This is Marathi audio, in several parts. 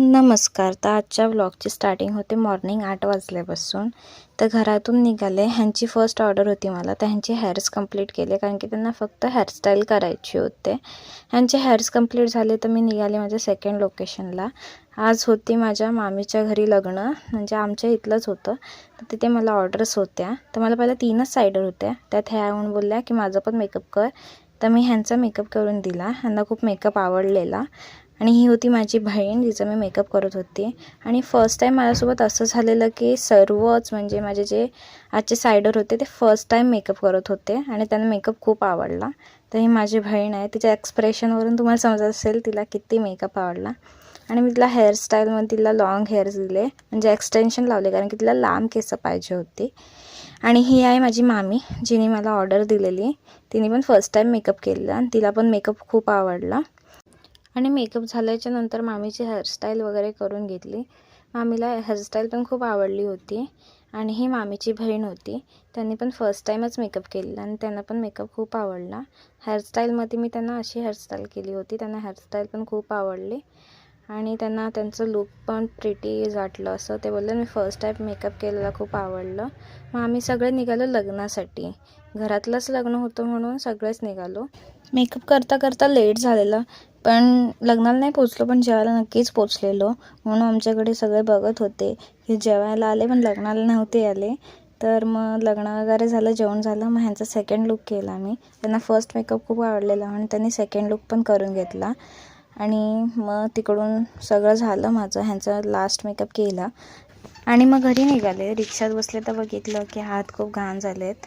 नमस्कार. तर आजच्या व्लॉगची स्टार्टिंग होते मॉर्निंग 8 वाजल्यापासून. तर घरातून निघाले. ह्यांची फर्स्ट ऑर्डर होती मला. तर ह्यांचे हेअर्स कंप्लीट केले कारण की त्यांना फक्त हेअरस्टाईल करायची होते. ह्यांचे हेअर्स कंप्लीट झाले तर मी निघाले माझ्या सेकंड लोकेशनला. आज होती माझ्या मामीच्या घरी लग्न, म्हणजे आमच्या इथलंच होतं. तर तिथे मला ऑर्डर्स होत्या. तर मला पहिला 3च साईडर होत्या. त्यात ह्या येऊन बोलल्या की माझा पण मेकअप कर. तर मी ह्यांचा मेकअप करून दिला. ह्यांना खूप मेकअप आवडलेला. आणि ही होती माझी बहीण, जिचं मी मेकअप करत होती. आणि फर्स्ट टाईम माझ्यासोबत असं झालेलं की सर्वच म्हणजे माझे जे आजचे सायडर होते ते फर्स्ट टाईम मेकअप करत होते आणि त्यांना मेकअप खूप आवडला. तर ही माझी बहीण आहे. तिच्या एक्सप्रेशनवरून तुम्हाला समजत असेल तिला किती मेकअप आवडला. आणि मी तिला हेअरस्टाईलमध्ये तिला लाँग हेअर्स दिले, म्हणजे एक्सटेन्शन लावले कारण की तिला लांब केस पाहिजे होती. आणि ही आहे माझी मामी, जिने मला ऑर्डर दिलेली. तिने पण फर्स्ट टाईम मेकअप केलेला आणि तिला पण मेकअप खूप आवडला. आणि मेकअप झाल्याच्या नंतर मामीची हेअरस्टाईल वगैरे करून घेतली. मामीला हेअरस्टाईल पण खूप आवडली होती. आणि ही मामीची बहीण होती. त्यांनी पण फर्स्ट टाईमच मेकअप केलेला आणि त्यांना पण मेकअप खूप आवडला. हेअरस्टाईलमध्ये मी त्यांना अशी हेअरस्टाईल केली होती. त्यांना हेअरस्टाईल पण खूप आवडली आणि त्यांना त्यांचं लुक पण प्रिटी वाटलं. असं ते बोलले मी फर्स्ट टाईम मेकअप केलेला खूप आवडलं. मग आम्ही सगळे निघालो लग्नासाठी. घरातलंच लग्न होतं म्हणून सगळेच निघालो. मेकअप करता करता लेट झालेलं, पण लग्नाला नाही पोचलो पण जेवायला नक्कीच पोचलेलो. म्हणून आमच्याकडे सगळे बघत होते की जेवायला आले पण लग्नाला नव्हते आले. तर मग लग्न वगैरे झालं, जेवण झालं. मग ह्यांचा सेकंड लुक केला मी. त्यांना फर्स्ट मेकअप खूप आवडलेला म्हणून त्यांनी सेकंड लुक पण करून घेतला. आणि मग तिकडून सगळं झालं माझं. ह्यांचा लास्ट मेकअप केला आणि मग घरी निघाले. रिक्षात बसले तर बघितलं की हात खूप घाण झालेत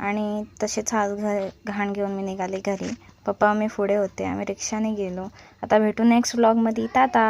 आणि तसेच हात घाण घेऊन मी निघाले घरी. पप्पा मी पुढे होते. आम्ही रिक्षाने गेलो. आता भेटू नेक्स्ट व्लॉगमध्ये. टाटा.